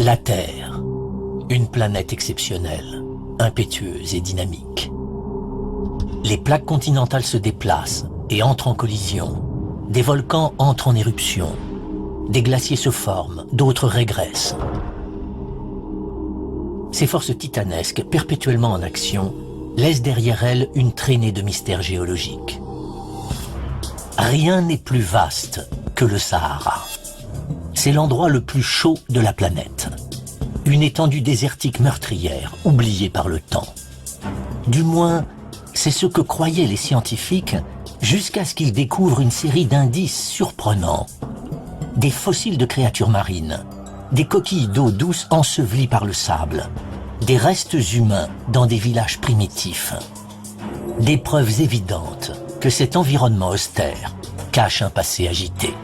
La Terre, une planète exceptionnelle, impétueuse et dynamique. Les plaques continentales se déplacent et entrent en collision. Des volcans entrent en éruption. Des glaciers se forment, d'autres régressent. Ces forces titanesques, perpétuellement en action, laissent derrière elles une traînée de mystères géologiques. Rien n'est plus vaste que le Sahara. C'est l'endroit le plus chaud de la planète. Une étendue désertique meurtrière, oubliée par le temps. Du moins, c'est ce que croyaient les scientifiques jusqu'à ce qu'ils découvrent une série d'indices surprenants. Des fossiles de créatures marines, des coquilles d'eau douce ensevelies par le sable, des restes humains dans des villages primitifs. Des preuves évidentes que cet environnement austère cache un passé agité.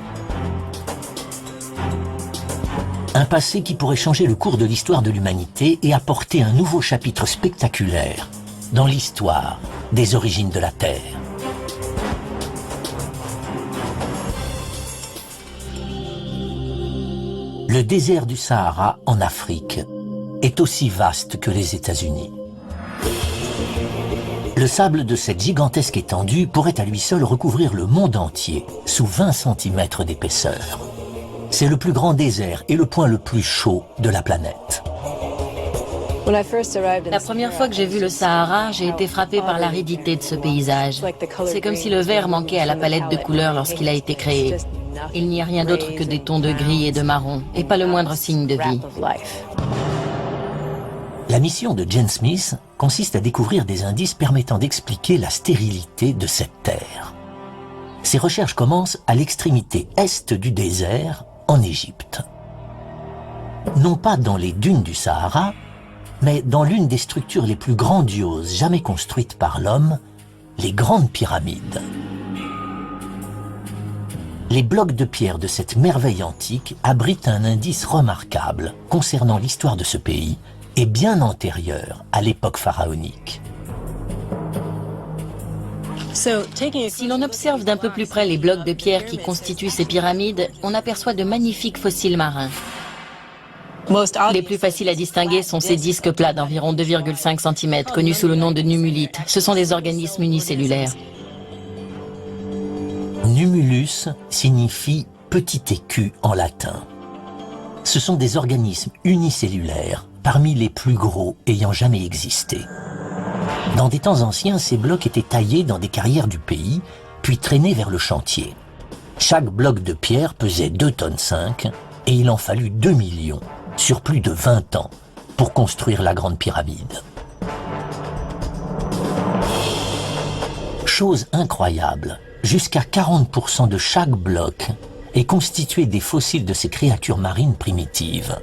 Un passé qui pourrait changer le cours de l'histoire de l'humanité et apporter un nouveau chapitre spectaculaire dans l'histoire des origines de la Terre. Le désert du Sahara en Afrique est aussi vaste que les États-Unis. Le sable de cette gigantesque étendue pourrait à lui seul recouvrir le monde entier sous 20 cm d'épaisseur. C'est le plus grand désert et le point le plus chaud de la planète. La première fois que j'ai vu le Sahara, j'ai été frappée par l'aridité de ce paysage. C'est comme si le vert manquait à la palette de couleurs lorsqu'il a été créé. Il n'y a rien d'autre que des tons de gris et de marron, et pas le moindre signe de vie. La mission de Jane Smith consiste à découvrir des indices permettant d'expliquer la stérilité de cette terre. Ses recherches commencent à l'extrémité est du désert, en Égypte. Non pas dans les dunes du Sahara, mais dans l'une des structures les plus grandioses jamais construites par l'homme, les grandes pyramides. Les blocs de pierre de cette merveille antique abritent un indice remarquable concernant l'histoire de ce pays et bien antérieur à l'époque pharaonique. Si l'on observe d'un peu plus près les blocs de pierre qui constituent ces pyramides, on aperçoit de magnifiques fossiles marins. Les plus faciles à distinguer sont ces disques plats d'environ 2,5 cm, connus sous le nom de nummulites. Ce sont des organismes unicellulaires. Numulus signifie petit écu en latin. Ce sont des organismes unicellulaires, parmi les plus gros ayant jamais existé. Dans des temps anciens, ces blocs étaient taillés dans des carrières du pays, puis traînés vers le chantier. Chaque bloc de pierre pesait 2,5 tonnes et il en fallut 2 millions, sur plus de 20 ans, pour construire la Grande Pyramide. Chose incroyable, jusqu'à 40% de chaque bloc est constitué des fossiles de ces créatures marines primitives.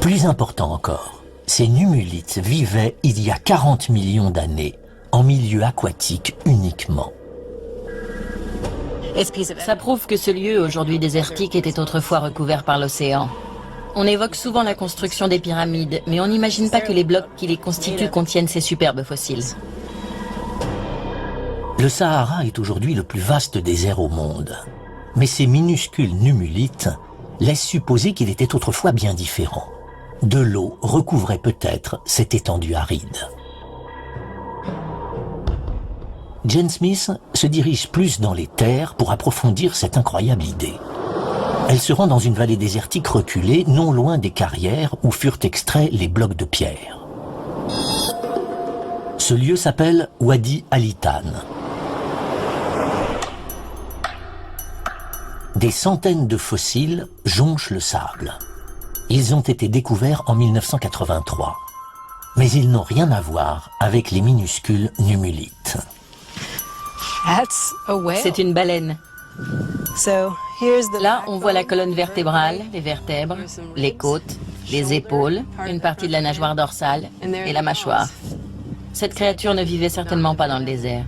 Plus important encore, ces nummulites vivaient il y a 40 millions d'années, en milieu aquatique uniquement. Ça prouve que ce lieu, aujourd'hui désertique, était autrefois recouvert par l'océan. On évoque souvent la construction des pyramides, mais on n'imagine pas que les blocs qui les constituent contiennent ces superbes fossiles. Le Sahara est aujourd'hui le plus vaste désert au monde. Mais ces minuscules nummulites laissent supposer qu'il était autrefois bien différent. De l'eau recouvrait peut-être cette étendue aride. Jane Smith se dirige plus dans les terres pour approfondir cette incroyable idée. Elle se rend dans une vallée désertique reculée, non loin des carrières où furent extraits les blocs de pierre. Ce lieu s'appelle Wadi Al-Hitan. Des centaines de fossiles jonchent le sable. Ils ont été découverts en 1983. Mais ils n'ont rien à voir avec les minuscules nummulites. C'est une baleine. Là, on voit la colonne vertébrale, les vertèbres, les côtes, les épaules, une partie de la nageoire dorsale et la mâchoire. Cette créature ne vivait certainement pas dans le désert.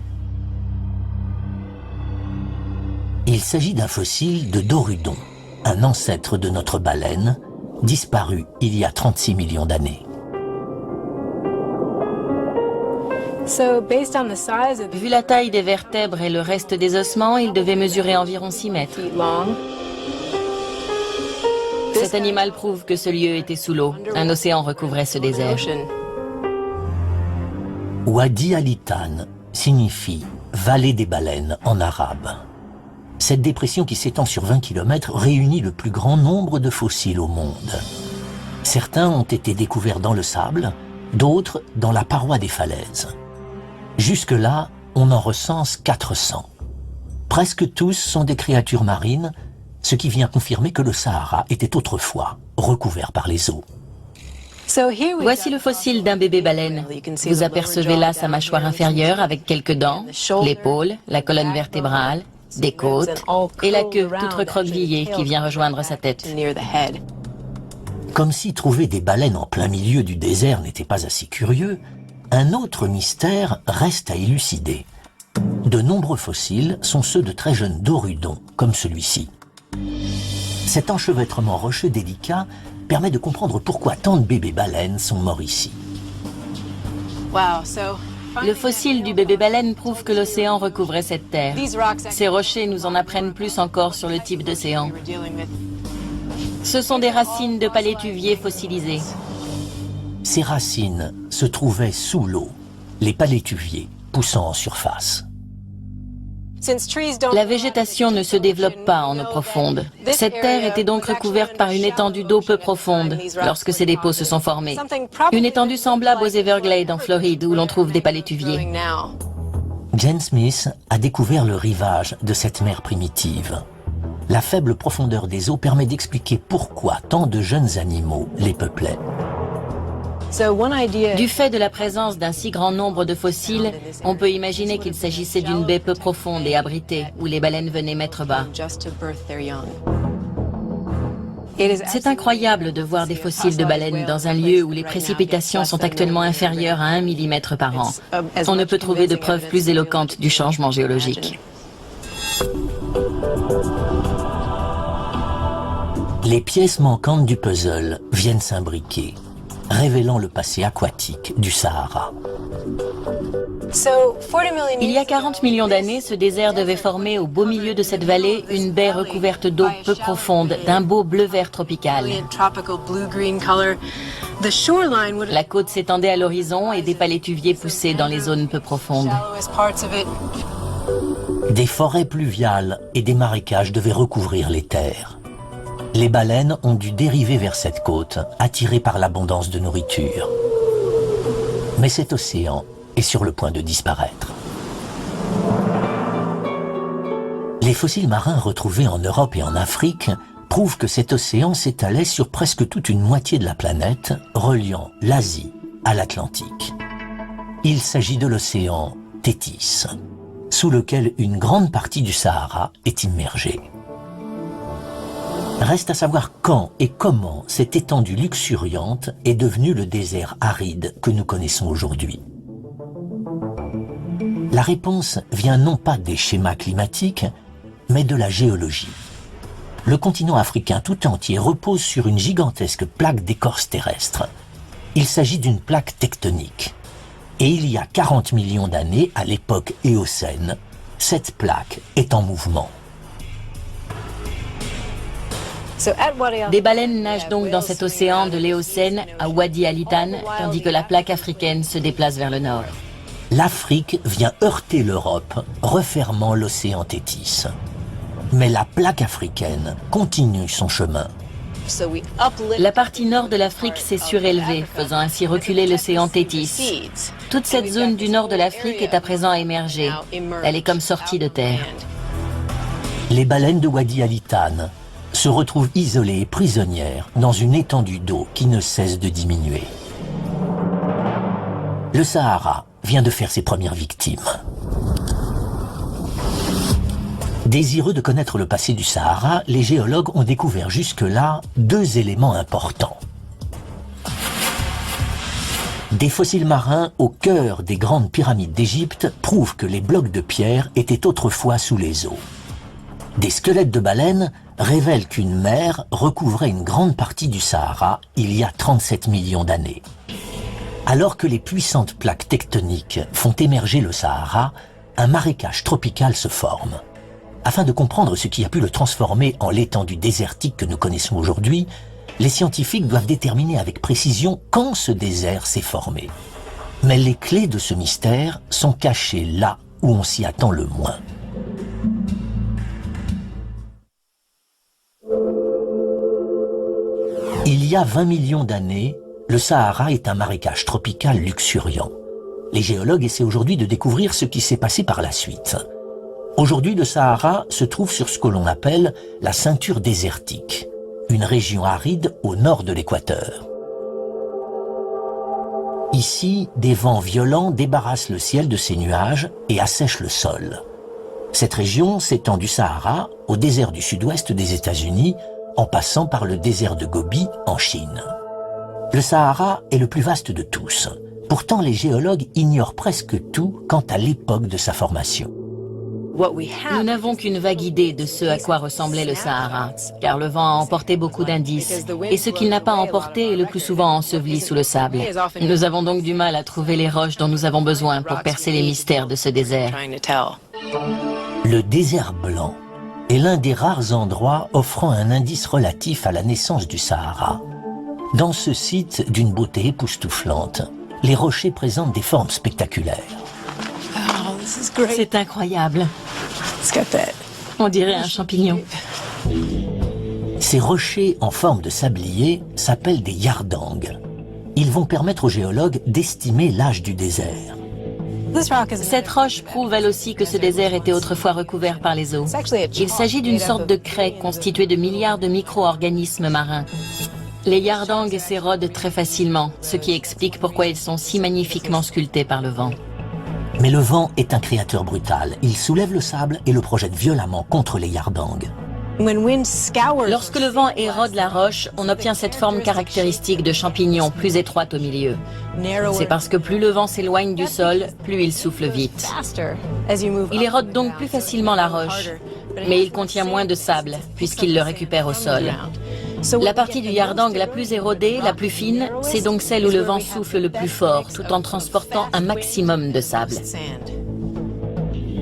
Il s'agit d'un fossile de Dorudon, un ancêtre de notre baleine, disparu il y a 36 millions d'années. Vu la taille des vertèbres et le reste des ossements, il devait mesurer environ 6 mètres. Cet animal prouve que ce lieu était sous l'eau. Un océan recouvrait ce désert. Wadi Al-Hitan signifie « vallée des baleines » en arabe. Cette dépression qui s'étend sur 20 km réunit le plus grand nombre de fossiles au monde. Certains ont été découverts dans le sable, d'autres dans la paroi des falaises. Jusque-là, on en recense 400. Presque tous sont des créatures marines, ce qui vient confirmer que le Sahara était autrefois recouvert par les eaux. Voici le fossile d'un bébé baleine. Vous apercevez là sa mâchoire inférieure avec quelques dents, l'épaule, la colonne vertébrale, des côtes et la queue toute recroquevillée qui vient rejoindre sa tête. Comme si trouver des baleines en plein milieu du désert n'était pas assez curieux, un autre mystère reste à élucider. De nombreux fossiles sont ceux de très jeunes dorudons, comme celui-ci. Cet enchevêtrement rocheux délicat permet de comprendre pourquoi tant de bébés baleines sont morts ici. Le fossile du bébé baleine prouve que l'océan recouvrait cette terre. Ces rochers nous en apprennent plus encore sur le type d'océan. Ce sont des racines de palétuviers fossilisés. Ces racines se trouvaient sous l'eau, les palétuviers poussant en surface. La végétation ne se développe pas en eau profonde. Cette terre était donc recouverte par une étendue d'eau peu profonde lorsque ces dépôts se sont formés. Une étendue semblable aux Everglades en Floride où l'on trouve des palétuviers. Jane Smith a découvert le rivage de cette mer primitive. La faible profondeur des eaux permet d'expliquer pourquoi tant de jeunes animaux les peuplaient. Du fait de la présence d'un si grand nombre de fossiles, on peut imaginer qu'il s'agissait d'une baie peu profonde et abritée, où les baleines venaient mettre bas. C'est incroyable de voir des fossiles de baleines dans un lieu où les précipitations sont actuellement inférieures à 1 mm par an. On ne peut trouver de preuves plus éloquentes du changement géologique. Les pièces manquantes du puzzle viennent s'imbriquer, révélant le passé aquatique du Sahara. Il y a 40 millions d'années, ce désert devait former au beau milieu de cette vallée une baie recouverte d'eau peu profonde, d'un beau bleu-vert tropical. La côte s'étendait à l'horizon et des palétuviers poussaient dans les zones peu profondes. Des forêts pluviales et des marécages devaient recouvrir les terres. Les baleines ont dû dériver vers cette côte, attirées par l'abondance de nourriture. Mais cet océan est sur le point de disparaître. Les fossiles marins retrouvés en Europe et en Afrique prouvent que cet océan s'étalait sur presque toute une moitié de la planète, reliant l'Asie à l'Atlantique. Il s'agit de l'océan Thétis, sous lequel une grande partie du Sahara est immergée. Reste à savoir quand et comment cette étendue luxuriante est devenue le désert aride que nous connaissons aujourd'hui. La réponse vient non pas des schémas climatiques, mais de la géologie. Le continent africain tout entier repose sur une gigantesque plaque d'écorce terrestre. Il s'agit d'une plaque tectonique. Et il y a 40 millions d'années, à l'époque éocène, cette plaque est en mouvement. Des baleines nagent donc dans cet océan de l'Éocène à Wadi Al-Hitan, tandis que la plaque africaine se déplace vers le nord. L'Afrique vient heurter l'Europe, refermant l'océan Thétis. Mais la plaque africaine continue son chemin. La partie nord de l'Afrique s'est surélevée, faisant ainsi reculer l'océan Thétis. Toute cette zone du nord de l'Afrique est à présent émergée. Elle est comme sortie de terre. Les baleines de Wadi Al-Hitan se retrouvent isolées et prisonnières dans une étendue d'eau qui ne cesse de diminuer. Le Sahara vient de faire ses premières victimes. Désireux de connaître le passé du Sahara, les géologues ont découvert jusque-là 2 éléments importants. Des fossiles marins au cœur des grandes pyramides d'Égypte prouvent que les blocs de pierre étaient autrefois sous les eaux. Des squelettes de baleines révèlent qu'une mer recouvrait une grande partie du Sahara il y a 37 millions d'années. Alors que les puissantes plaques tectoniques font émerger le Sahara, un marécage tropical se forme. Afin de comprendre ce qui a pu le transformer en l'étendue désertique que nous connaissons aujourd'hui, Les scientifiques doivent déterminer avec précision quand ce désert s'est formé. Mais les clés de ce mystère sont cachées là où on s'y attend le moins. Il y a 20 millions d'années, le Sahara est un marécage tropical luxuriant. Les géologues essaient aujourd'hui de découvrir ce qui s'est passé par la suite. Aujourd'hui, le Sahara se trouve sur ce que l'on appelle la ceinture désertique, une région aride au nord de l'équateur. Ici, des vents violents débarrassent le ciel de ses nuages et assèchent le sol. Cette région s'étend du Sahara au désert du sud-ouest des États-Unis, en passant par le désert de Gobi en Chine. Le Sahara est le plus vaste de tous. Pourtant, les géologues ignorent presque tout quant à l'époque de sa formation. Nous n'avons qu'une vague idée de ce à quoi ressemblait le Sahara, car le vent a emporté beaucoup d'indices, et ce qu'il n'a pas emporté est le plus souvent enseveli sous le sable. Nous avons donc du mal à trouver les roches dont nous avons besoin pour percer les mystères de ce désert. Le désert blanc est l'un des rares endroits offrant un indice relatif à la naissance du Sahara. Dans ce site d'une beauté époustouflante, les rochers présentent des formes spectaculaires. C'est incroyable. On dirait un champignon. Ces rochers en forme de sablier s'appellent des yardangs. Ils vont permettre aux géologues d'estimer l'âge du désert. Cette roche prouve elle aussi que ce désert était autrefois recouvert par les eaux. Il s'agit d'une sorte de craie constituée de milliards de micro-organismes marins. Les yardangs s'érodent très facilement, ce qui explique pourquoi ils sont si magnifiquement sculptés par le vent. Mais le vent est un créateur brutal. Il soulève le sable et le projette violemment contre les yardangs. Lorsque le vent érode la roche, on obtient cette forme caractéristique de champignon plus étroite au milieu. C'est parce que plus le vent s'éloigne du sol, plus il souffle vite. Il érode donc plus facilement la roche, mais il contient moins de sable, puisqu'il le récupère au sol. La partie du yardang la plus érodée, la plus fine, c'est donc celle où le vent souffle le plus fort, tout en transportant un maximum de sable.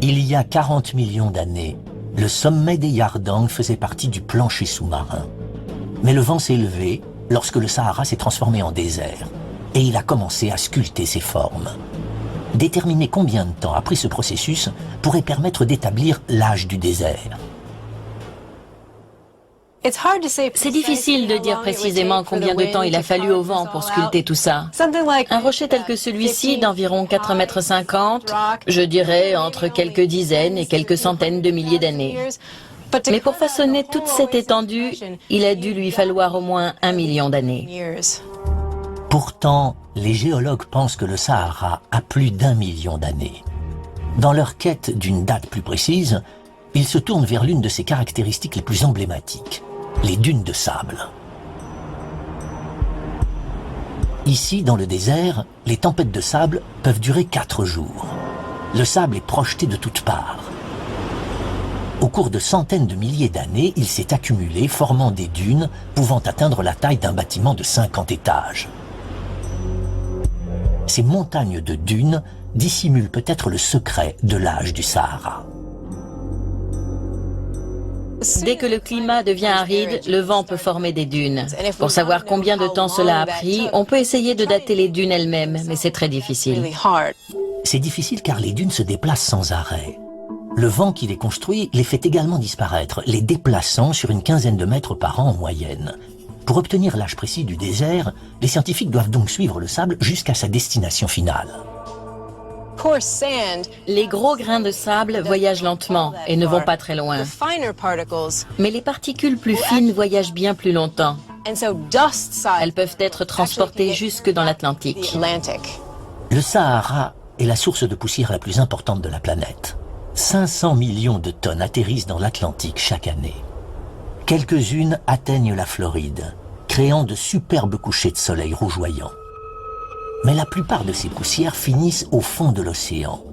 Il y a 40 millions d'années, le sommet des yardangs faisait partie du plancher sous-marin. Mais le vent s'est levé lorsque le Sahara s'est transformé en désert, et il a commencé à sculpter ses formes. Déterminer combien de temps a pris ce processus pourrait permettre d'établir l'âge du désert. C'est difficile de dire précisément combien de temps il a fallu au vent pour sculpter tout ça. Un rocher tel que celui-ci, d'environ 4,50 m, je dirais entre quelques dizaines et quelques centaines de milliers d'années. Mais pour façonner toute cette étendue, il a dû lui falloir au moins 1 million d'années. Pourtant, les géologues pensent que le Sahara a plus d'1 million d'années. Dans leur quête d'une date plus précise, ils se tournent vers l'une de ses caractéristiques les plus emblématiques, les dunes de sable. Ici, dans le désert, les tempêtes de sable peuvent durer 4 jours. Le sable est projeté de toutes parts. Au cours de centaines de milliers d'années, il s'est accumulé, formant des dunes pouvant atteindre la taille d'un bâtiment de 50 étages. Ces montagnes de dunes dissimulent peut-être le secret de l'âge du Sahara. Dès que le climat devient aride, le vent peut former des dunes. Pour savoir combien de temps cela a pris, on peut essayer de dater les dunes elles-mêmes, mais c'est très difficile. C'est difficile car les dunes se déplacent sans arrêt. Le vent qui les construit les fait également disparaître, les déplaçant sur une quinzaine de mètres par an en moyenne. Pour obtenir l'âge précis du désert, les scientifiques doivent donc suivre le sable jusqu'à sa destination finale. Les gros grains de sable voyagent lentement et ne vont pas très loin. Mais les particules plus fines voyagent bien plus longtemps. Elles peuvent être transportées jusque dans l'Atlantique. Le Sahara est la source de poussière la plus importante de la planète. 500 millions de tonnes atterrissent dans l'Atlantique chaque année. Quelques-unes atteignent la Floride, créant de superbes couchers de soleil rougeoyants. Mais la plupart de ces poussières finissent au fond de l'océan,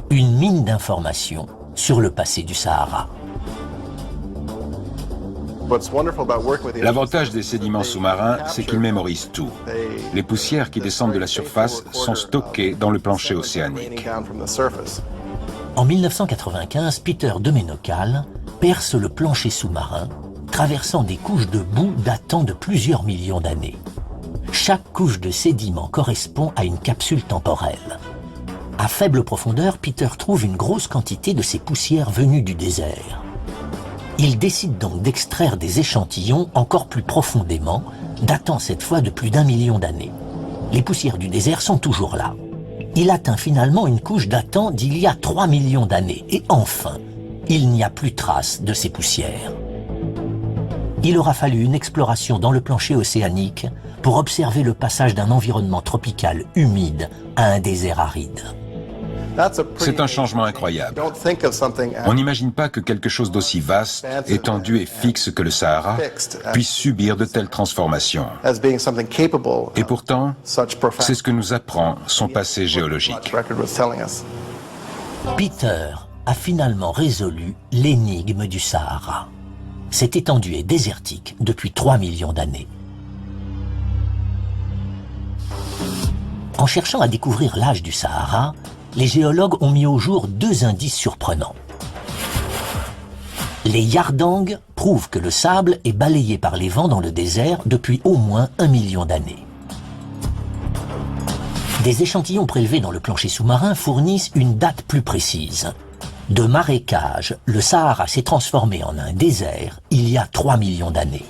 une mine d'informations sur le passé du Sahara. L'avantage des sédiments sous-marins, c'est qu'ils mémorisent tout. Les poussières qui descendent de la surface sont stockées dans le plancher océanique. En 1995, Peter de Menocal perce le plancher sous-marin, traversant des couches de boue datant de plusieurs millions d'années. Chaque couche de sédiments correspond à une capsule temporelle. À faible profondeur, Peter trouve une grosse quantité de ces poussières venues du désert. Il décide donc d'extraire des échantillons encore plus profondément, datant cette fois de plus d'1 million d'années. Les poussières du désert sont toujours là. Il atteint finalement une couche datant d'il y a 3 millions d'années. Et enfin, il n'y a plus trace de ces poussières. Il aura fallu une exploration dans le plancher océanique pour observer le passage d'un environnement tropical humide à un désert aride. C'est un changement incroyable. On n'imagine pas que quelque chose d'aussi vaste, étendu et fixe que le Sahara puisse subir de telles transformations. Et pourtant, c'est ce que nous apprend son passé géologique. Peter a finalement résolu l'énigme du Sahara. Cette étendue est désertique depuis 3 millions d'années. En cherchant à découvrir l'âge du Sahara, les géologues ont mis au jour 2 indices surprenants. Les yardangs prouvent que le sable est balayé par les vents dans le désert depuis au moins 1 million d'années. Des échantillons prélevés dans le plancher sous-marin fournissent une date plus précise. De marécage, le Sahara s'est transformé en un désert il y a 3 millions d'années.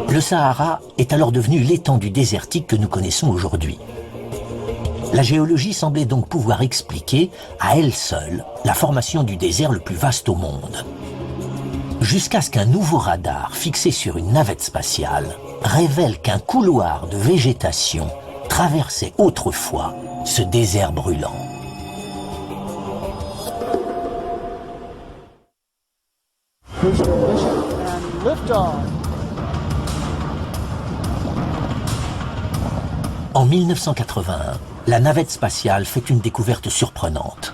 Le Sahara est alors devenu l'étendue désertique que nous connaissons aujourd'hui. La géologie semblait donc pouvoir expliquer, à elle seule, la formation du désert le plus vaste au monde. Jusqu'à ce qu'un nouveau radar fixé sur une navette spatiale révèle qu'un couloir de végétation traversait autrefois ce désert brûlant. En 1981, la navette spatiale fait une découverte surprenante.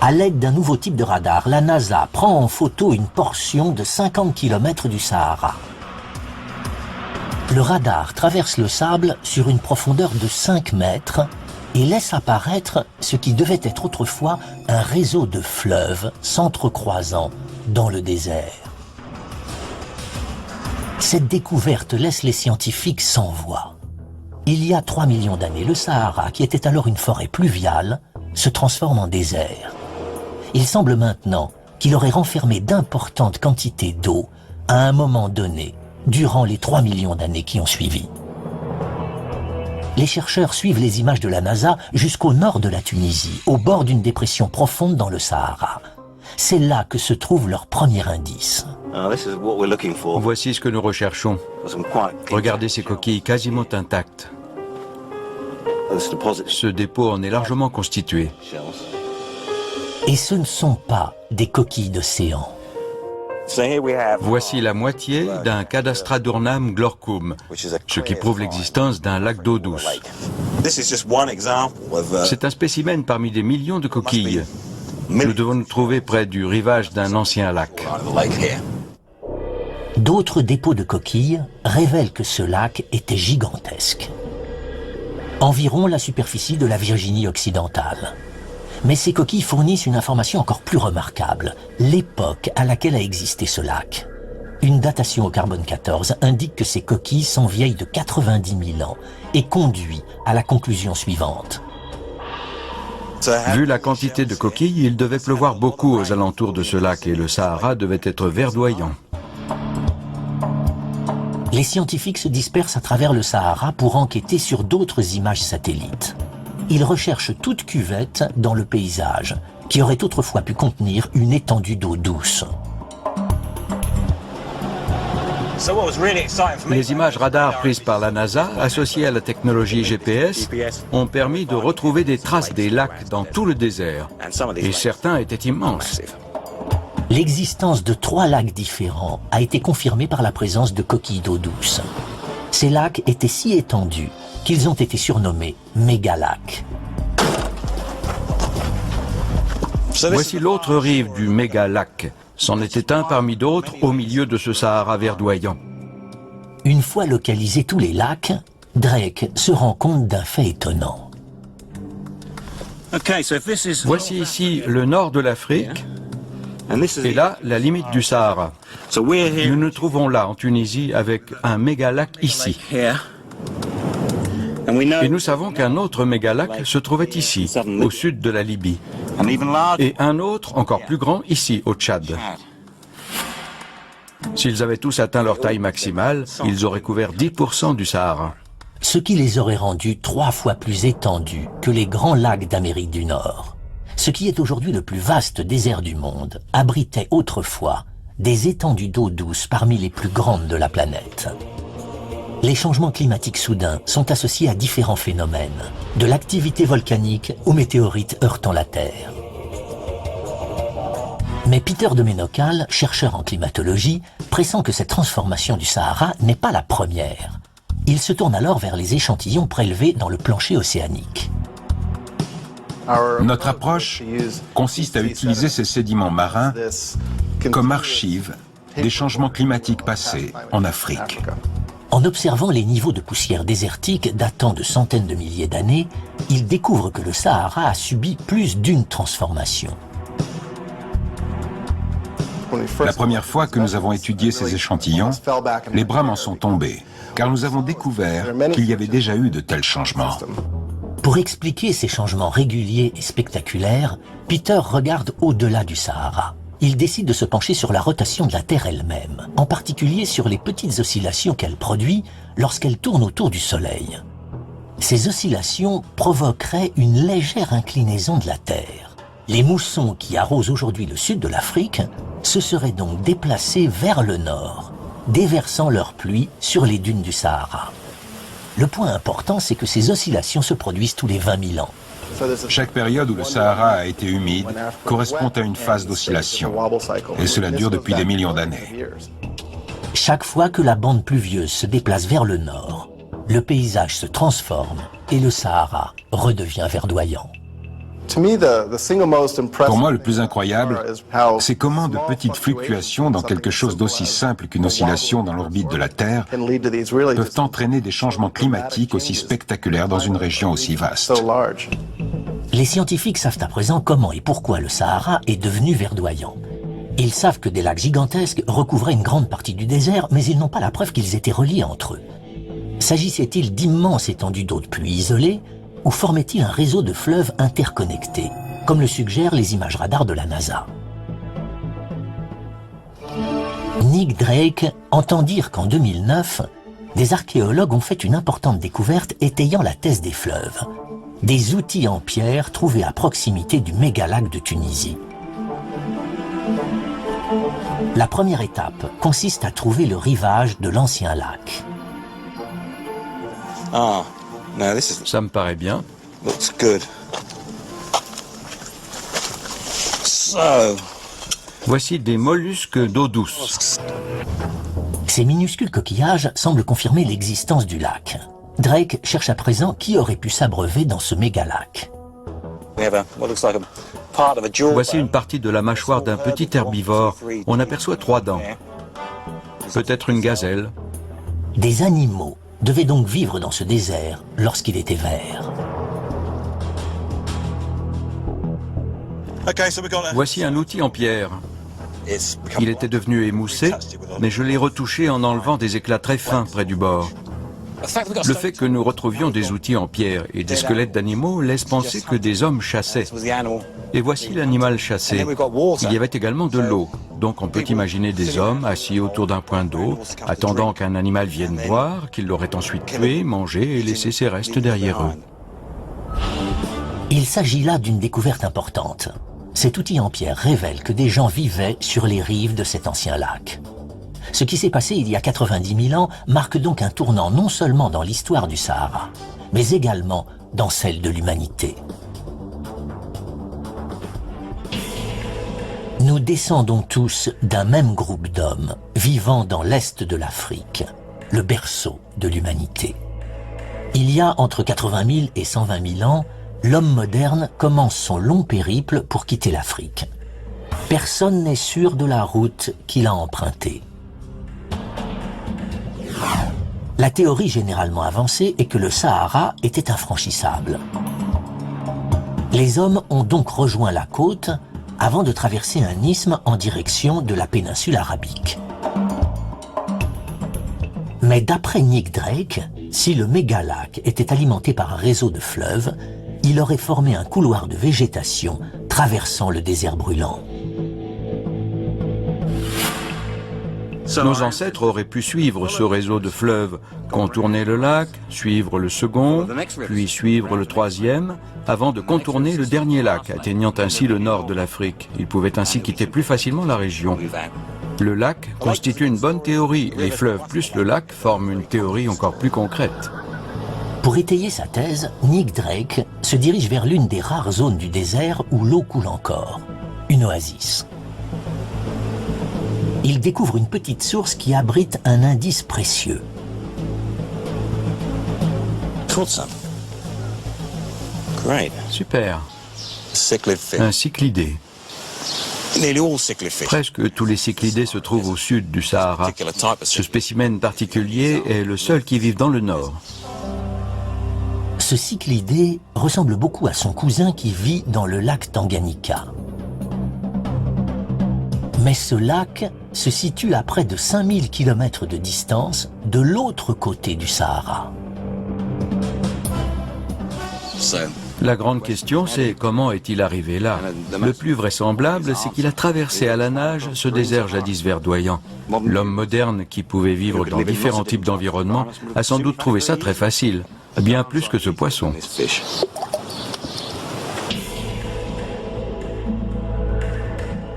À l'aide d'un nouveau type de radar, la NASA prend en photo une portion de 50 km du Sahara. Le radar traverse le sable sur une profondeur de 5 mètres et laisse apparaître ce qui devait être autrefois un réseau de fleuves s'entrecroisant dans le désert. Cette découverte laisse les scientifiques sans voix. Il y a 3 millions d'années, le Sahara, qui était alors une forêt pluviale, se transforme en désert. Il semble maintenant qu'il aurait renfermé d'importantes quantités d'eau à un moment donné, durant les 3 millions d'années qui ont suivi. Les chercheurs suivent les images de la NASA jusqu'au nord de la Tunisie, au bord d'une dépression profonde dans le Sahara. C'est là que se trouve leur premier indice. Voici ce que nous recherchons. Regardez ces coquilles quasiment intactes. Ce dépôt en est largement constitué. Et ce ne sont pas des coquilles d'océan. Voici la moitié d'un Cadastradurnam glorcum, ce qui prouve l'existence d'un lac d'eau douce. C'est un spécimen parmi des millions de coquilles. Nous devons nous trouver près du rivage d'un ancien lac. D'autres dépôts de coquilles révèlent que ce lac était gigantesque. Environ la superficie de la Virginie occidentale. Mais ces coquilles fournissent une information encore plus remarquable, l'époque à laquelle a existé ce lac. Une datation au carbone 14 indique que ces coquilles sont vieilles de 90 000 ans et conduit à la conclusion suivante. Vu la quantité de coquilles, il devait pleuvoir beaucoup aux alentours de ce lac et le Sahara devait être verdoyant. Les scientifiques se dispersent à travers le Sahara pour enquêter sur d'autres images satellites. Ils recherchent toute cuvette dans le paysage, qui aurait autrefois pu contenir une étendue d'eau douce. Les images radar prises par la NASA, associées à la technologie GPS, ont permis de retrouver des traces des lacs dans tout le désert. Et certains étaient immenses. L'existence de 3 lacs différents a été confirmée par la présence de coquilles d'eau douce. Ces lacs étaient si étendus qu'ils ont été surnommés mégalacs. Voici l'autre rive du méga-lac. C'en était un parmi d'autres au milieu de ce Sahara verdoyant. Une fois localisés tous les lacs, Drake se rend compte d'un fait étonnant. Voici ici le nord de l'Afrique Et là, la limite du Sahara. Nous nous trouvons là, en Tunisie, avec un mégalac ici. Et nous savons qu'un autre mégalac se trouvait ici, au sud de la Libye. Et un autre, encore plus grand, ici, au Tchad. S'ils avaient tous atteint leur taille maximale, ils auraient couvert 10% du Sahara. Ce qui les aurait rendus 3 fois plus étendus que les grands lacs d'Amérique du Nord. Ce qui est aujourd'hui le plus vaste désert du monde abritait autrefois des étendues d'eau douce parmi les plus grandes de la planète. Les changements climatiques soudains sont associés à différents phénomènes, de l'activité volcanique aux météorites heurtant la Terre. Mais Peter de Ménocal, chercheur en climatologie, pressent que cette transformation du Sahara n'est pas la première. Il se tourne alors vers les échantillons prélevés dans le plancher océanique. Notre approche consiste à utiliser ces sédiments marins comme archives des changements climatiques passés en Afrique. En observant les niveaux de poussière désertique datant de centaines de milliers d'années, il découvre que le Sahara a subi plus d'une transformation. La première fois que nous avons étudié ces échantillons, les bras m'en sont tombés, car nous avons découvert qu'il y avait déjà eu de tels changements. Pour expliquer ces changements réguliers et spectaculaires, Peter regarde au-delà du Sahara. Il décide de se pencher sur la rotation de la Terre elle-même, en particulier sur les petites oscillations qu'elle produit lorsqu'elle tourne autour du Soleil. Ces oscillations provoqueraient une légère inclinaison de la Terre. Les moussons qui arrosent aujourd'hui le sud de l'Afrique se seraient donc déplacés vers le nord, déversant leur pluie sur les dunes du Sahara. Le point important, c'est que ces oscillations se produisent tous les 20 000 ans. Chaque période où le Sahara a été humide correspond à une phase d'oscillation, et cela dure depuis des millions d'années. Chaque fois que la bande pluvieuse se déplace vers le nord, le paysage se transforme et le Sahara redevient verdoyant. Pour moi, le plus incroyable, c'est comment de petites fluctuations dans quelque chose d'aussi simple qu'une oscillation dans l'orbite de la Terre peuvent entraîner des changements climatiques aussi spectaculaires dans une région aussi vaste. Les scientifiques savent à présent comment et pourquoi le Sahara est devenu verdoyant. Ils savent que des lacs gigantesques recouvraient une grande partie du désert, mais ils n'ont pas la preuve qu'ils étaient reliés entre eux. S'agissait-il d'immenses étendues d'eau de pluie isolées, ou formait-il un réseau de fleuves interconnectés, comme le suggèrent les images radars de la NASA? Nick Drake entend dire qu'en 2009, des archéologues ont fait une importante découverte étayant la thèse des fleuves. Des outils en pierre trouvés à proximité du mégalac de Tunisie. La première étape consiste à trouver le rivage de l'ancien lac. Ça me paraît bien. Voici des mollusques d'eau douce. Ces minuscules coquillages semblent confirmer l'existence du lac. Drake cherche à présent qui aurait pu s'abreuver dans ce mégalac. Voici une partie de la mâchoire d'un petit herbivore. On aperçoit 3 dents. Peut-être une gazelle. Des animaux devaient donc vivre dans ce désert lorsqu'il était vert. Voici un outil en pierre. Il était devenu émoussé, mais je l'ai retouché en enlevant des éclats très fins près du bord. Le fait que nous retrouvions des outils en pierre et des squelettes d'animaux laisse penser que des hommes chassaient. Et voici l'animal chassé. Il y avait également de l'eau, donc on peut imaginer des hommes assis autour d'un point d'eau, attendant qu'un animal vienne boire, qu'il l'aurait ensuite tué, mangé et laissé ses restes derrière eux. Il s'agit là d'une découverte importante. Cet outil en pierre révèle que des gens vivaient sur les rives de cet ancien lac. Ce qui s'est passé il y a 90 000 ans marque donc un tournant non seulement dans l'histoire du Sahara, mais également dans celle de l'humanité. Nous descendons tous d'un même groupe d'hommes vivant dans l'est de l'Afrique, le berceau de l'humanité. Il y a entre 80 000 et 120 000 ans, l'homme moderne commence son long périple pour quitter l'Afrique. Personne n'est sûr de la route qu'il a empruntée. La théorie généralement avancée est que le Sahara était infranchissable. Les hommes ont donc rejoint la côte avant de traverser un isthme en direction de la péninsule arabique. Mais d'après Nick Drake, si le mégalac était alimenté par un réseau de fleuves, il aurait formé un couloir de végétation traversant le désert brûlant. Nos ancêtres auraient pu suivre ce réseau de fleuves, contourner le lac, suivre le second, puis suivre le troisième, avant de contourner le dernier lac, atteignant ainsi le nord de l'Afrique. Ils pouvaient ainsi quitter plus facilement la région. Le lac constitue une bonne théorie. Les fleuves plus le lac forment une théorie encore plus concrète. Pour étayer sa thèse, Nick Drake se dirige vers l'une des rares zones du désert où l'eau coule encore, une oasis. Il découvre une petite source qui abrite un indice précieux. Super. Un cyclidé. Presque tous les cyclidés se trouvent au sud du Sahara. Ce spécimen particulier est le seul qui vive dans le nord. Ce cyclidé ressemble beaucoup à son cousin qui vit dans le lac Tanganyika. Mais ce lac se situe à près de 5000 km de distance de l'autre côté du Sahara. La grande question, c'est comment est-il arrivé là? Le plus vraisemblable, c'est qu'il a traversé à la nage ce désert jadis verdoyant. L'homme moderne, qui pouvait vivre dans différents types d'environnements, a sans doute trouvé ça très facile, bien plus que ce poisson.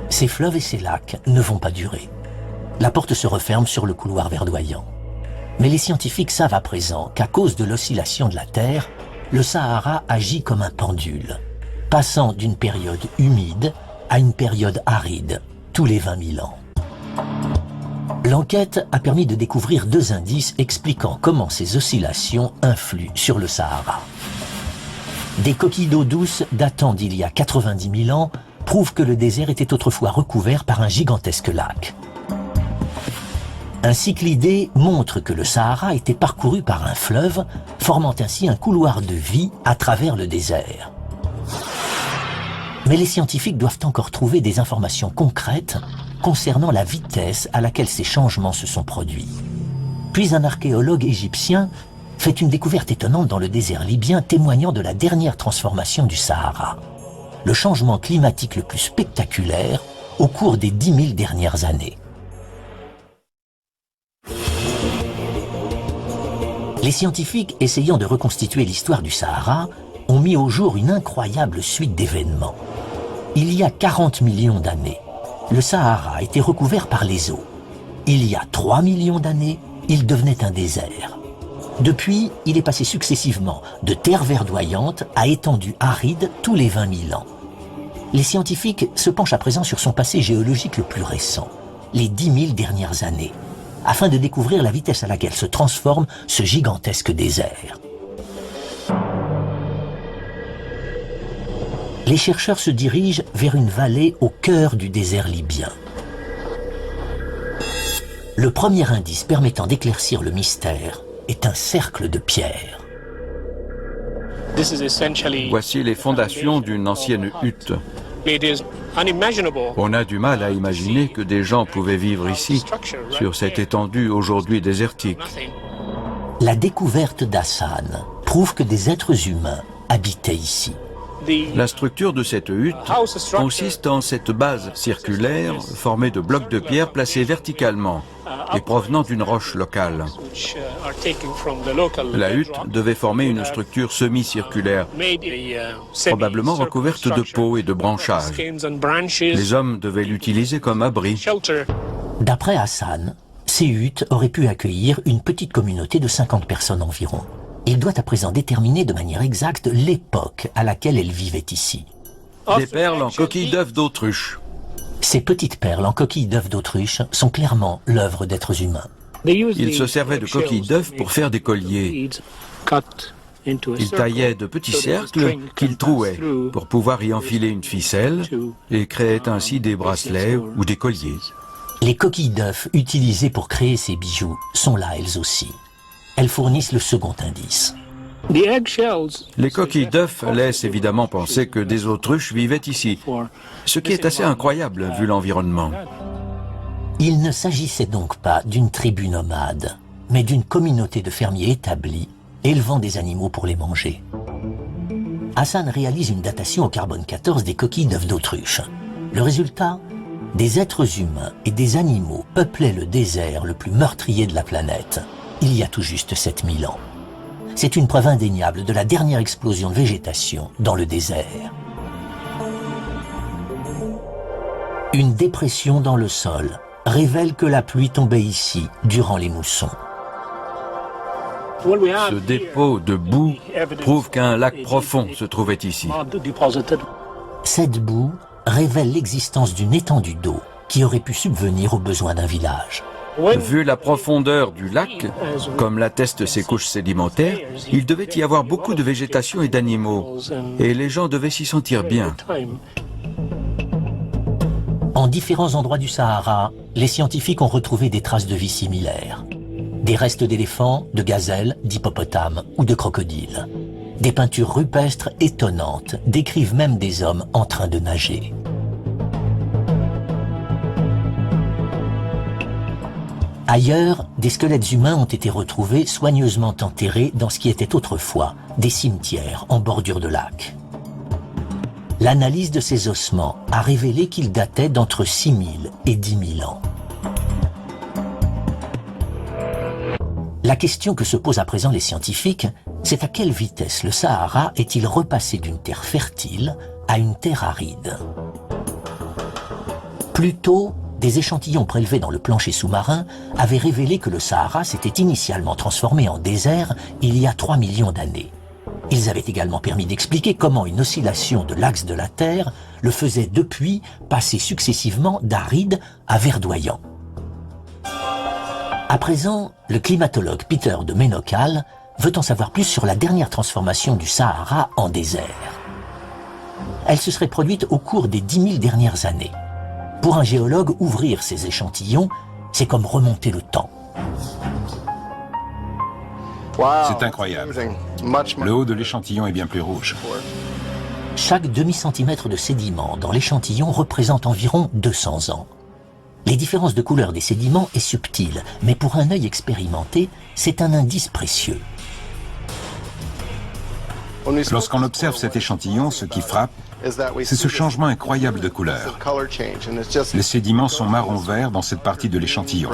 Ces fleuves et ces lacs ne vont pas durer. La porte se referme sur le couloir verdoyant. Mais les scientifiques savent à présent qu'à cause de l'oscillation de la Terre, le Sahara agit comme un pendule, passant d'une période humide à une période aride, tous les 20 000 ans. L'enquête a permis de découvrir 2 indices expliquant comment ces oscillations influent sur le Sahara. Des coquilles d'eau douce datant d'il y a 90 000 ans prouvent que le désert était autrefois recouvert par un gigantesque lac. Un cyclidé montre que le Sahara était parcouru par un fleuve, formant ainsi un couloir de vie à travers le désert. Mais les scientifiques doivent encore trouver des informations concrètes concernant la vitesse à laquelle ces changements se sont produits. Puis un archéologue égyptien fait une découverte étonnante dans le désert libyen témoignant de la dernière transformation du Sahara, le changement climatique le plus spectaculaire au cours des 10 000 dernières années. Les scientifiques, essayant de reconstituer l'histoire du Sahara, ont mis au jour une incroyable suite d'événements. Il y a 40 millions d'années, le Sahara était recouvert par les eaux. Il y a 3 millions d'années, il devenait un désert. Depuis, il est passé successivement de terres verdoyantes à étendues arides tous les 20 000 ans. Les scientifiques se penchent à présent sur son passé géologique le plus récent, les 10 000 dernières années, afin de découvrir la vitesse à laquelle se transforme ce gigantesque désert. Les chercheurs se dirigent vers une vallée au cœur du désert libyen. Le premier indice permettant d'éclaircir le mystère est un cercle de pierre. Voici les fondations d'une ancienne hutte. On a du mal à imaginer que des gens pouvaient vivre ici, sur cette étendue aujourd'hui désertique. La découverte d'Hassan prouve que des êtres humains habitaient ici. La structure de cette hutte consiste en cette base circulaire formée de blocs de pierre placés verticalement et provenant d'une roche locale. La hutte devait former une structure semi-circulaire, probablement recouverte de peau et de branchages. Les hommes devaient l'utiliser comme abri. D'après Hassan, ces huttes auraient pu accueillir une petite communauté de 50 personnes environ. Il doit à présent déterminer de manière exacte l'époque à laquelle elles vivaient ici. Des perles en coquilles d'œufs d'autruche. Ces petites perles en coquilles d'œufs d'autruche sont clairement l'œuvre d'êtres humains. Ils se servaient de coquilles d'œufs pour faire des colliers. Ils taillaient de petits cercles qu'ils trouaient pour pouvoir y enfiler une ficelle et créaient ainsi des bracelets ou des colliers. Les coquilles d'œufs utilisées pour créer ces bijoux sont là elles aussi. Elles fournissent le second indice. Les coquilles d'œufs laissent évidemment penser que des autruches vivaient ici, ce qui est assez incroyable vu l'environnement. Il ne s'agissait donc pas d'une tribu nomade, mais d'une communauté de fermiers établis, élevant des animaux pour les manger. Hassan réalise une datation au carbone 14 des coquilles d'œufs d'autruche. Le résultat ? Des êtres humains et des animaux peuplaient le désert le plus meurtrier de la planète, il y a tout juste 7000 ans. C'est une preuve indéniable de la dernière explosion de végétation dans le désert. Une dépression dans le sol révèle que la pluie tombait ici durant les moussons. Ce dépôt de boue prouve qu'un lac profond se trouvait ici. Cette boue révèle l'existence d'une étendue d'eau qui aurait pu subvenir aux besoins d'un village. Vu la profondeur du lac, comme l'attestent ses couches sédimentaires, il devait y avoir beaucoup de végétation et d'animaux, et les gens devaient s'y sentir bien. En différents endroits du Sahara, les scientifiques ont retrouvé des traces de vie similaires. Des restes d'éléphants, de gazelles, d'hippopotames ou de crocodiles. Des peintures rupestres étonnantes décrivent même des hommes en train de nager. Ailleurs, des squelettes humains ont été retrouvés soigneusement enterrés dans ce qui était autrefois des cimetières en bordure de lac. L'analyse de ces ossements a révélé qu'ils dataient d'entre 6000 et 10 000 ans. La question que se posent à présent les scientifiques, c'est à quelle vitesse le Sahara est-il repassé d'une terre fertile à une terre aride? Plus tôt, des échantillons prélevés dans le plancher sous-marin avaient révélé que le Sahara s'était initialement transformé en désert il y a 3 millions d'années. Ils avaient également permis d'expliquer comment une oscillation de l'axe de la Terre le faisait depuis passer successivement d'aride à verdoyant. À présent, le climatologue Peter de Menokal veut en savoir plus sur la dernière transformation du Sahara en désert. Elle se serait produite au cours des 10 000 dernières années. Pour un géologue, ouvrir ces échantillons, c'est comme remonter le temps. C'est incroyable. Le haut de l'échantillon est bien plus rouge. Chaque demi-centimètre de sédiment dans l'échantillon représente environ 200 ans. Les différences de couleur des sédiments est subtile, mais pour un œil expérimenté, c'est un indice précieux. Lorsqu'on observe cet échantillon, ce qui frappe, c'est ce changement incroyable de couleur. Les sédiments sont marron-vert dans cette partie de l'échantillon.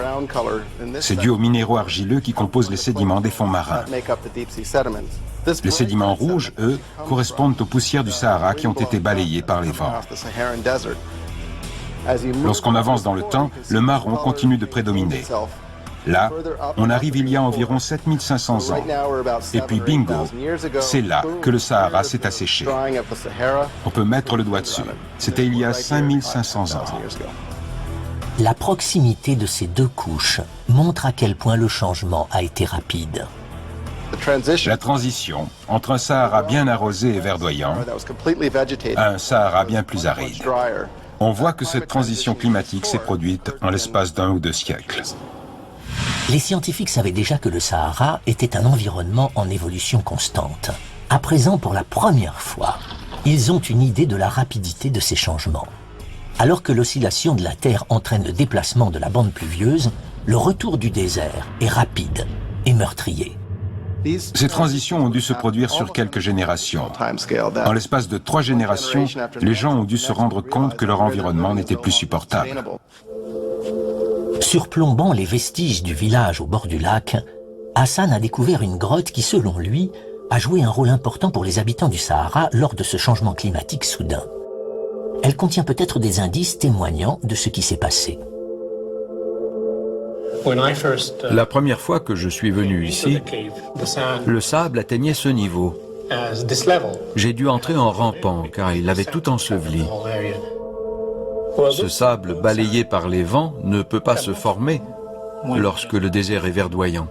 C'est dû aux minéraux argileux qui composent les sédiments des fonds marins. Les sédiments rouges, eux, correspondent aux poussières du Sahara qui ont été balayées par les vents. Lorsqu'on avance dans le temps, le marron continue de prédominer. Là, on arrive il y a environ 7500 ans. Et puis bingo, c'est là que le Sahara s'est asséché. On peut mettre le doigt dessus. C'était il y a 5500 ans. La proximité de ces deux couches montre à quel point le changement a été rapide. La transition entre un Sahara bien arrosé et verdoyant à un Sahara bien plus aride. On voit que cette transition climatique s'est produite en l'espace d'1 ou 2 siècles. Les scientifiques savaient déjà que le Sahara était un environnement en évolution constante. À présent, pour la première fois, ils ont une idée de la rapidité de ces changements. Alors que l'oscillation de la Terre entraîne le déplacement de la bande pluvieuse, le retour du désert est rapide et meurtrier. Ces transitions ont dû se produire sur quelques générations. En l'espace de 3 générations, les gens ont dû se rendre compte que leur environnement n'était plus supportable. Surplombant les vestiges du village au bord du lac, Hassan a découvert une grotte qui, selon lui, a joué un rôle important pour les habitants du Sahara lors de ce changement climatique soudain. Elle contient peut-être des indices témoignant de ce qui s'est passé. La première fois que je suis venu ici, le sable atteignait ce niveau. J'ai dû entrer en rampant car il avait tout enseveli. Ce sable balayé par les vents ne peut pas se former lorsque le désert est verdoyant.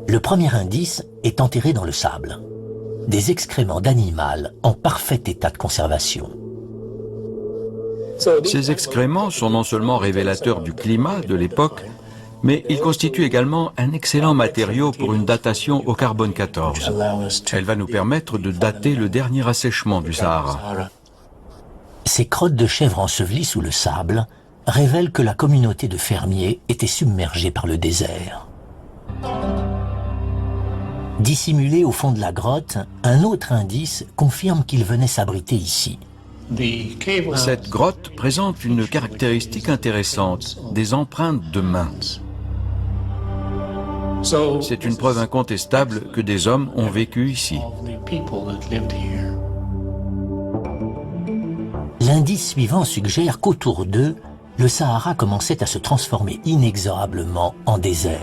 Le premier indice est enterré dans le sable. Des excréments d'animal en parfait état de conservation. Ces excréments sont non seulement révélateurs du climat de l'époque, Mais il constitue également un excellent matériau pour une datation au carbone 14. Elle va nous permettre de dater le dernier assèchement du Sahara. Ces crottes de chèvre ensevelies sous le sable révèlent que la communauté de fermiers était submergée par le désert. Dissimulé au fond de la grotte, un autre indice confirme qu'il venait s'abriter ici. Cette grotte présente une caractéristique intéressante, des empreintes de mains. C'est une preuve incontestable que des hommes ont vécu ici. L'indice suivant suggère qu'autour d'eux, le Sahara commençait à se transformer inexorablement en désert.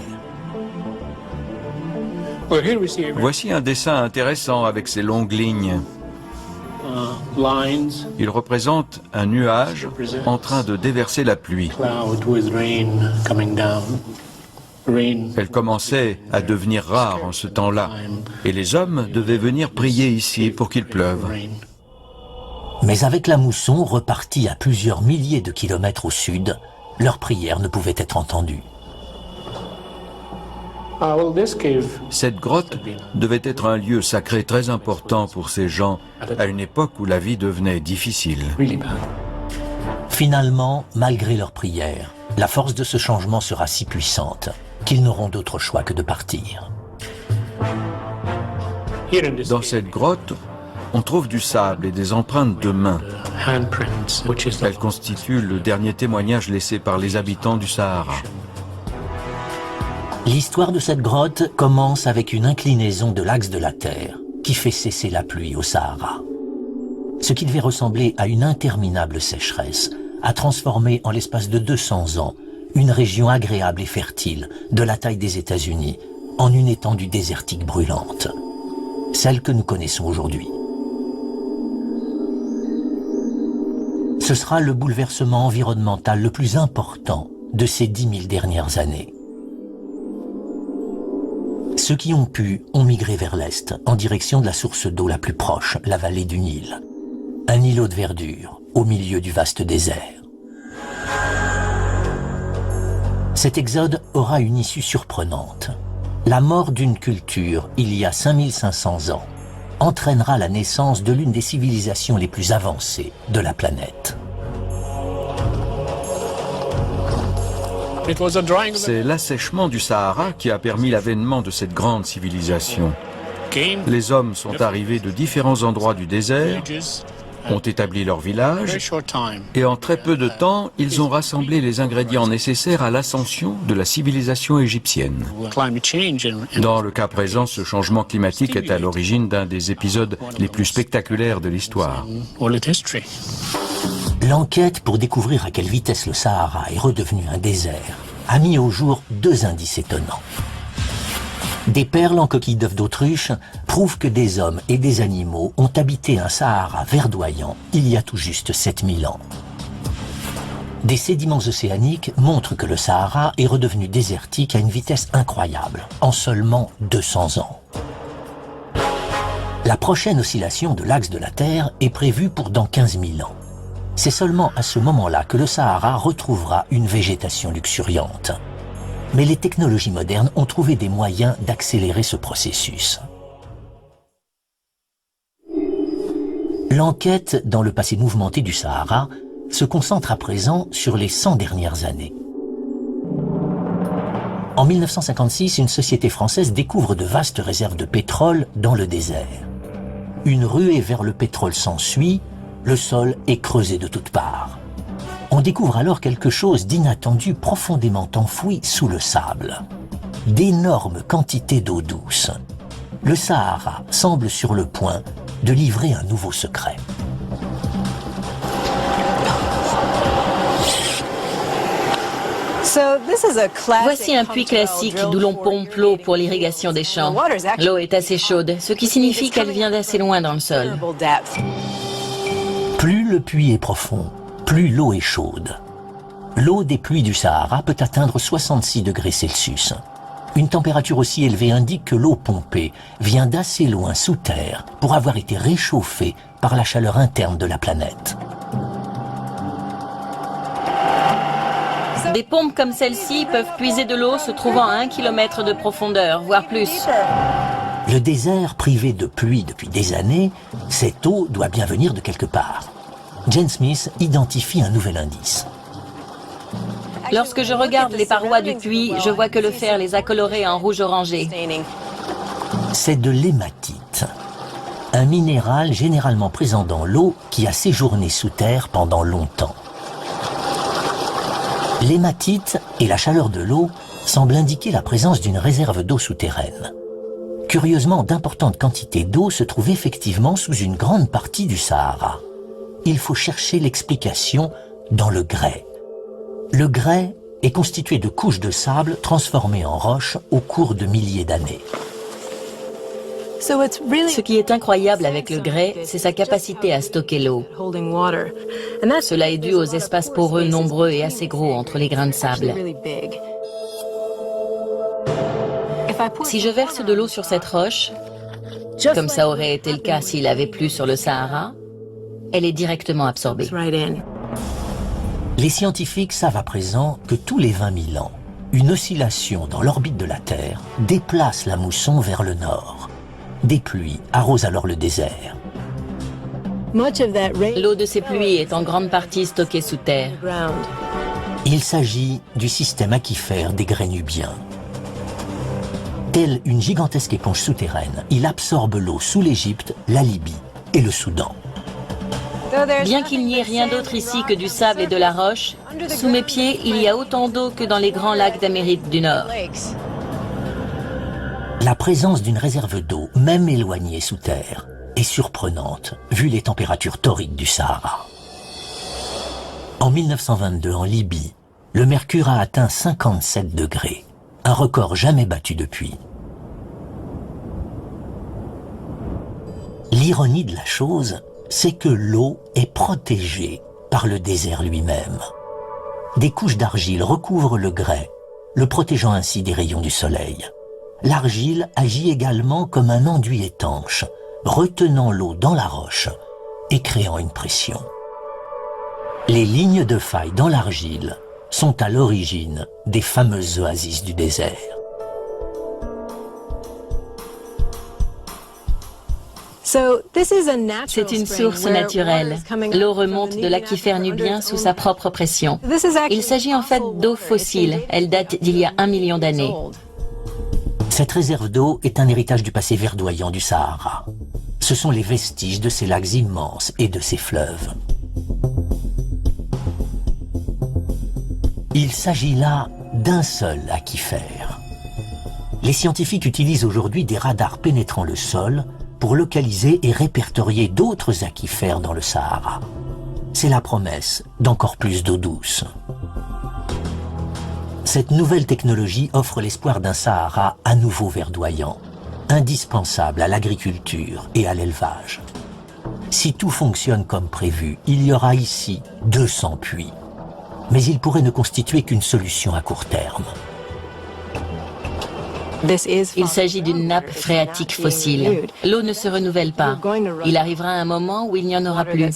Voici un dessin intéressant avec ses longues lignes. Il représente un nuage en train de déverser la pluie. Elle commençait à devenir rare en ce temps-là, et les hommes devaient venir prier ici pour qu'il pleuve. Mais avec la mousson repartie à plusieurs milliers de kilomètres au sud, leurs prières ne pouvaient être entendues. Cette grotte devait être un lieu sacré très important pour ces gens à une époque où la vie devenait difficile. Finalement, malgré leurs prières, la force de ce changement sera si puissante qu'ils n'auront d'autre choix que de partir. Dans cette grotte, on trouve du sable et des empreintes de mains. Elles constituent le dernier témoignage laissé par les habitants du Sahara. L'histoire de cette grotte commence avec une inclinaison de l'axe de la Terre qui fait cesser la pluie au Sahara. Ce qui devait ressembler à une interminable sécheresse a transformé en l'espace de 200 ans une région agréable et fertile de la taille des États-Unis en une étendue désertique brûlante, celle que nous connaissons aujourd'hui. Ce sera le bouleversement environnemental le plus important de ces 10 000 dernières années. Ceux qui ont pu ont migré vers l'est, en direction de la source d'eau la plus proche, la vallée du Nil. Un îlot de verdure, au milieu du vaste désert. Cet exode aura une issue surprenante. La mort d'une culture, il y a 5500 ans, entraînera la naissance de l'une des civilisations les plus avancées de la planète. C'est l'assèchement du Sahara qui a permis l'avènement de cette grande civilisation. Les hommes sont arrivés de différents endroits du désert, ont établi leur village, et en très peu de temps, ils ont rassemblé les ingrédients nécessaires à l'ascension de la civilisation égyptienne. Dans le cas présent, ce changement climatique est à l'origine d'un des épisodes les plus spectaculaires de l'histoire. L'enquête pour découvrir à quelle vitesse le Sahara est redevenu un désert a mis au jour deux indices étonnants. Des perles en coquilles d'œufs d'autruche prouvent que des hommes et des animaux ont habité un Sahara verdoyant il y a tout juste 7000 ans. Des sédiments océaniques montrent que le Sahara est redevenu désertique à une vitesse incroyable, en seulement 200 ans. La prochaine oscillation de l'axe de la Terre est prévue pour dans 15 000 ans. C'est seulement à ce moment-là que le Sahara retrouvera une végétation luxuriante. Mais les technologies modernes ont trouvé des moyens d'accélérer ce processus. L'enquête dans le passé mouvementé du Sahara se concentre à présent sur les 100 dernières années. En 1956, une société française découvre de vastes réserves de pétrole dans le désert. Une ruée vers le pétrole s'ensuit, le sol est creusé de toutes parts. On découvre alors quelque chose d'inattendu profondément enfoui sous le sable. D'énormes quantités d'eau douce. Le Sahara semble sur le point de livrer un nouveau secret. Voici un puits classique d'où l'on pompe l'eau pour l'irrigation des champs. L'eau est assez chaude, ce qui signifie qu'elle vient d'assez loin dans le sol. Plus le puits est profond, plus l'eau est chaude. L'eau des pluies du Sahara peut atteindre 66 degrés Celsius. Une température aussi élevée indique que l'eau pompée vient d'assez loin sous terre pour avoir été réchauffée par la chaleur interne de la planète. Des pompes comme celle-ci peuvent puiser de l'eau se trouvant à 1 km de profondeur, voire plus. Le désert, privé de pluie depuis des années, cette eau doit bien venir de quelque part. Jane Smith identifie un nouvel indice. Lorsque je regarde les parois du puits, je vois que le fer les a colorées en rouge orangé. C'est de l'hématite, un minéral généralement présent dans l'eau qui a séjourné sous terre pendant longtemps. L'hématite et la chaleur de l'eau semblent indiquer la présence d'une réserve d'eau souterraine. Curieusement, d'importantes quantités d'eau se trouvent effectivement sous une grande partie du Sahara. Il faut chercher l'explication dans le grès. Le grès est constitué de couches de sable transformées en roches au cours de milliers d'années. Ce qui est incroyable avec le grès, c'est sa capacité à stocker l'eau. Cela est dû aux espaces poreux nombreux et assez gros entre les grains de sable. Si je verse de l'eau sur cette roche, comme ça aurait été le cas s'il avait plu sur le Sahara, elle est directement absorbée. Les scientifiques savent à présent que tous les 20 000 ans, une oscillation dans l'orbite de la Terre déplace la mousson vers le nord. Des pluies arrosent alors le désert. L'eau de ces pluies est en grande partie stockée sous terre. Il s'agit du système aquifère des Grénubiens. Telle une gigantesque éponge souterraine, il absorbe l'eau sous l'Égypte, la Libye et le Soudan. Bien qu'il n'y ait rien d'autre ici que du sable et de la roche, sous mes pieds, il y a autant d'eau que dans les grands lacs d'Amérique du Nord. La présence d'une réserve d'eau, même éloignée sous terre, est surprenante, vu les températures torrides du Sahara. En 1922, en Libye, le mercure a atteint 57 degrés, un record jamais battu depuis. L'ironie de la chose, c'est que l'eau est protégée par le désert lui-même. Des couches d'argile recouvrent le grès, le protégeant ainsi des rayons du soleil. L'argile agit également comme un enduit étanche, retenant l'eau dans la roche et créant une pression. Les lignes de faille dans l'argile sont à l'origine des fameuses oasis du désert. C'est une source naturelle. L'eau remonte de l'aquifère nubien sous sa propre pression. Il s'agit en fait d'eau fossile. Elle date d'il y a 1 million d'années. Cette réserve d'eau est un héritage du passé verdoyant du Sahara. Ce sont les vestiges de ces lacs immenses et de ces fleuves. Il s'agit là d'un seul aquifère. Les scientifiques utilisent aujourd'hui des radars pénétrant le sol pour localiser et répertorier d'autres aquifères dans le Sahara. C'est la promesse d'encore plus d'eau douce. Cette nouvelle technologie offre l'espoir d'un Sahara à nouveau verdoyant, indispensable à l'agriculture et à l'élevage. Si tout fonctionne comme prévu, il y aura ici 200 puits. Mais il pourrait ne constituer qu'une solution à court terme. Il s'agit d'une nappe phréatique fossile. L'eau ne se renouvelle pas. Il arrivera un moment où il n'y en aura plus.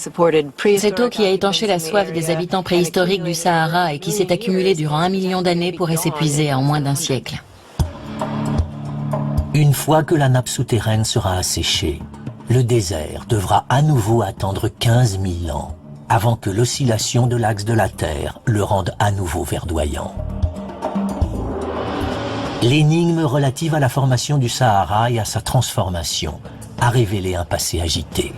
Cette eau qui a étanché la soif des habitants préhistoriques du Sahara et qui s'est accumulée durant 1 million d'années pourrait s'épuiser en moins d'un siècle. Une fois que la nappe souterraine sera asséchée, le désert devra à nouveau attendre 15 000 ans avant que l'oscillation de l'axe de la Terre le rende à nouveau verdoyant. L'énigme relative à la formation du Sahara et à sa transformation a révélé un passé agité.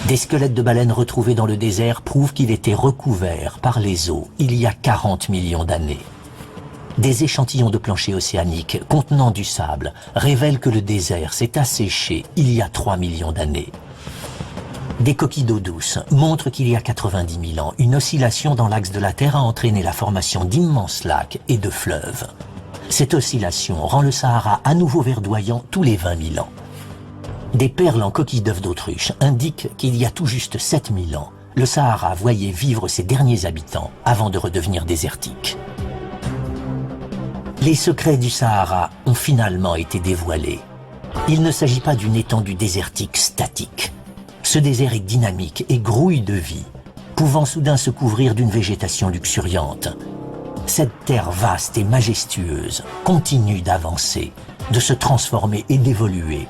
Des squelettes de baleines retrouvés dans le désert prouvent qu'il était recouvert par les eaux il y a 40 millions d'années. Des échantillons de plancher océanique contenant du sable révèlent que le désert s'est asséché il y a 3 millions d'années. Des coquilles d'eau douce montrent qu'il y a 90 000 ans, une oscillation dans l'axe de la Terre a entraîné la formation d'immenses lacs et de fleuves. Cette oscillation rend le Sahara à nouveau verdoyant tous les 20 000 ans. Des perles en coquilles d'œufs d'autruche indiquent qu'il y a tout juste 7 000 ans, le Sahara voyait vivre ses derniers habitants avant de redevenir désertique. Les secrets du Sahara ont finalement été dévoilés. Il ne s'agit pas d'une étendue désertique statique. Ce désert est dynamique et grouille de vie, pouvant soudain se couvrir d'une végétation luxuriante. Cette terre vaste et majestueuse continue d'avancer, de se transformer et d'évoluer,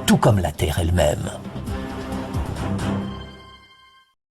tout comme la Terre elle-même.